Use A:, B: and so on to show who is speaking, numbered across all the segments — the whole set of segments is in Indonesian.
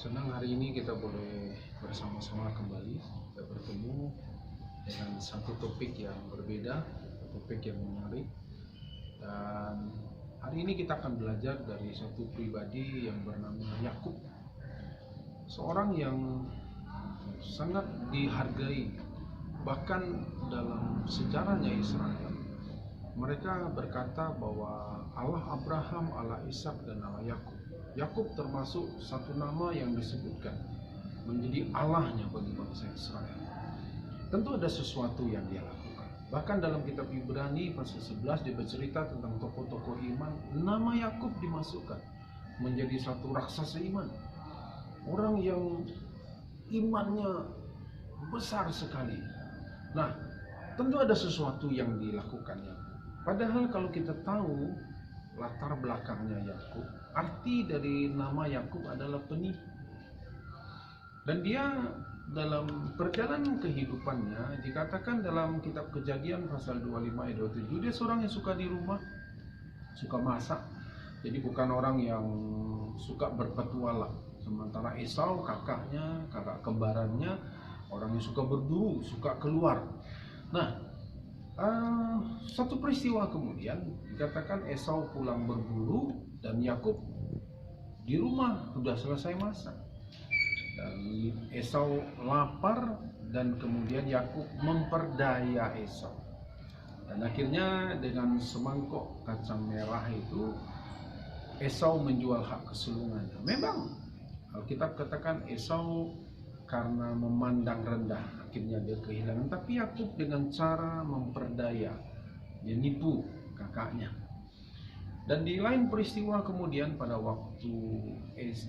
A: Senang hari ini kita boleh bersama-sama kembali, kita bertemu dengan satu topik yang berbeda, topik yang menarik. Dan hari ini kita akan belajar dari satu pribadi yang bernama Yakub, seorang yang sangat dihargai. Bahkan dalam sejarahnya Israel, mereka berkata bahwa Allah Abraham, Allah Ishak, dan Allah Yakub. Yakub termasuk satu nama yang disebutkan menjadi Allahnya bagi bangsa Israel. Tentu ada sesuatu yang dia lakukan. Bahkan dalam kitab Ibrani pasal 11 dia bercerita tentang tokoh-tokoh iman. Nama Yakub dimasukkan menjadi satu raksasa iman. Orang yang imannya besar sekali. Nah, tentu ada sesuatu yang dilakukannya. Padahal kalau kita tahu latar belakangnya Yakub, arti dari nama Yakub adalah penipu. Dan dia dalam perjalanan kehidupannya dikatakan dalam kitab Kejadian pasal 25 ayat 27, dia seorang yang suka di rumah, suka masak. Jadi bukan orang yang suka berpetualang. Sementara Esau, kakaknya, kakak kembarannya, orang yang suka berburu, suka keluar. Nah, satu peristiwa kemudian dikatakan Esau pulang berburu dan Yakub di rumah sudah selesai masak. Dan Esau lapar dan kemudian Yakub memperdaya Esau. Dan akhirnya dengan semangkok kacang merah itu Esau menjual hak kesulungannya. Memang Alkitab katakan Esau karena memandang rendah akhirnya dia kehilangan, tapi Yakub dengan cara memperdaya, dia nipu kakaknya. Dan di lain peristiwa kemudian pada waktu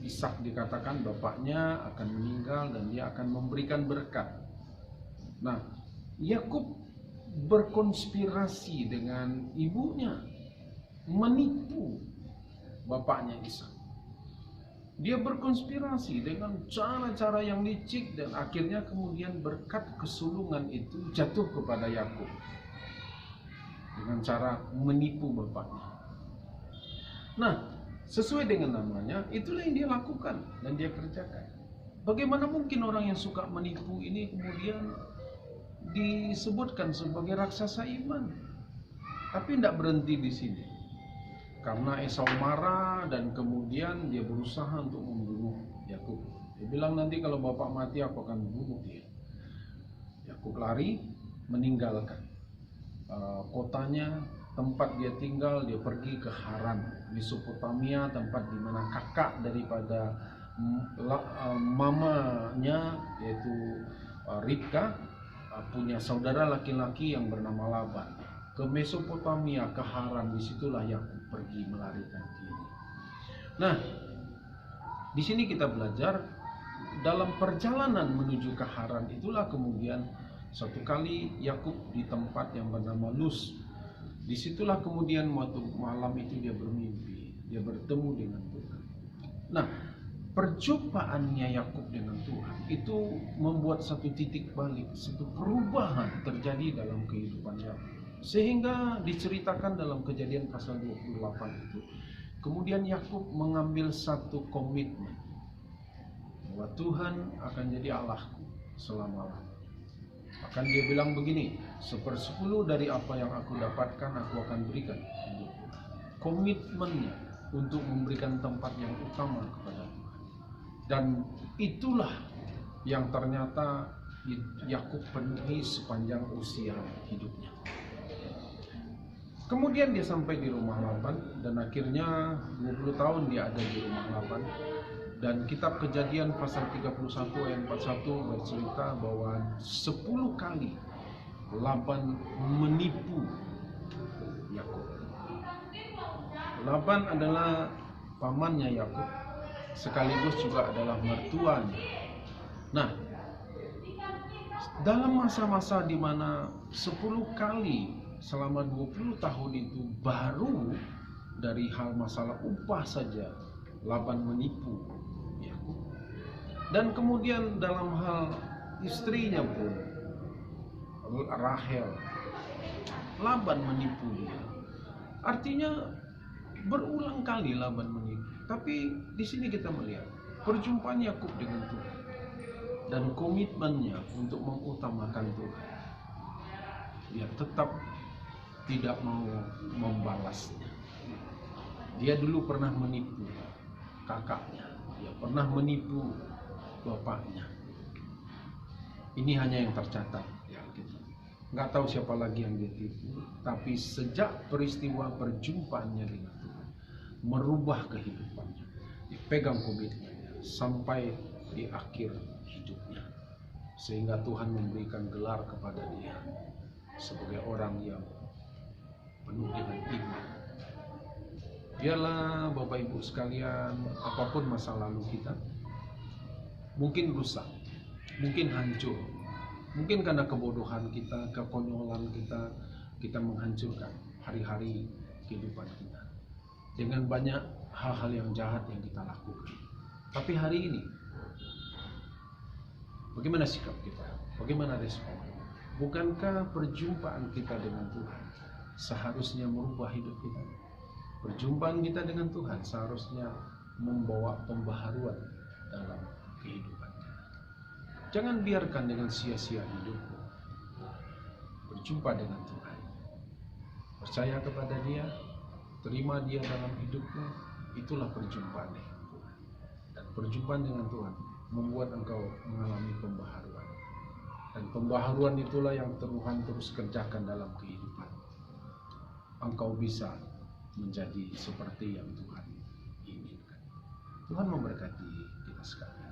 A: Ishak dikatakan bapaknya akan meninggal dan dia akan memberikan berkat. Nah, Yakub berkonspirasi dengan ibunya menipu bapaknya Ishak. Dia berkonspirasi dengan cara-cara yang licik dan akhirnya kemudian berkat kesulungan itu jatuh kepada Yakub dengan cara menipu bapaknya. Nah, sesuai dengan namanya, itulah yang dia lakukan dan dia kerjakan. Bagaimana mungkin orang yang suka menipu ini kemudian disebutkan sebagai raksasa iman? Tapi tidak berhenti di sini. Karena Esau marah dan kemudian dia berusaha untuk membunuh Yakub. Dia bilang nanti kalau bapak mati aku akan bunuh dia. Yakub lari meninggalkan kotanya, tempat dia tinggal, dia pergi ke Haran, Mesopotamia, tempat di mana kakak daripada mamanya yaitu Ribka punya saudara laki-laki yang bernama Laban. Ke Mesopotamia, ke Haran, disitulah Yakub pergi melarikan diri. Nah, di sini kita belajar dalam perjalanan menuju ke Haran itulah kemudian suatu kali Yakub di tempat yang bernama Luz. Disitulah kemudian waktu malam itu dia bermimpi, dia bertemu dengan Tuhan. Nah, perjumpaannya Yakub dengan Tuhan itu membuat satu titik balik, satu perubahan terjadi dalam kehidupan Yakub. Sehingga diceritakan dalam Kejadian pasal 28 itu, kemudian Yakub mengambil satu komitmen bahwa Tuhan akan jadi Allahku selama-lamanya. Bahkan dia bilang begini, 1/10 dari apa yang aku dapatkan aku akan berikan. Komitmennya untuk memberikan tempat yang utama kepada Tuhan. Dan itulah yang ternyata Yakub penuhi sepanjang usia hidupnya. Kemudian dia sampai di rumah Laban dan akhirnya 20 tahun dia ada di rumah Laban. Dan kitab Kejadian pasal 31 ayat 41 bercerita bahwa 10 kali Laban menipu Yakub. Laban adalah pamannya Yakub, sekaligus juga adalah mertuanya. Nah, dalam masa-masa di mana 10 kali selama 20 tahun itu baru dari hal masalah upah saja Laban menipu Yakub. Dan kemudian dalam hal istrinya pun Rahel, Laban menipu dia. Artinya berulang kali Laban menipu. Tapi di sini kita melihat Perjumpaan Yakub dengan Tuhan dan komitmennya untuk mengutamakan Tuhan. Dia tetap tidak mau membalasnya. Dia dulu pernah menipu kakaknya, dia pernah menipu bapaknya. Ini hanya yang tercatat ya, gitu. Nggak tahu siapa lagi yang ditipu, tapi sejak peristiwa perjumpaannya dengan Tuhan, merubah kehidupannya, dipegang komitmennya sampai di akhir hidupnya, sehingga Tuhan memberikan gelar kepada dia sebagai orang yang penuh dengan iman. Biarlah Bapak Ibu sekalian, apapun masa lalu kita, mungkin rusak, mungkin hancur, mungkin karena kebodohan kita, kekonyolan kita, kita menghancurkan hari-hari kehidupan kita dengan banyak hal-hal yang jahat yang kita lakukan. Tapi hari ini, bagaimana sikap kita? Bagaimana respon? Bukankah perjumpaan kita dengan Tuhan seharusnya merubah hidup kita? Perjumpaan kita dengan Tuhan seharusnya membawa pembaharuan dalam kehidupan kita. Jangan biarkan dengan sia-sia hidupmu. Berjumpa dengan Tuhan, percaya kepada Dia, terima Dia dalam hidupmu. Itulah perjumpaan dengan Tuhan. Dan perjumpaan dengan Tuhan membuat engkau mengalami pembaharuan. Dan pembaharuan itulah yang Tuhan terus kerjakan dalam kehidupan. Engkau bisa menjadi seperti yang Tuhan inginkan. Tuhan memberkati kita sekalian.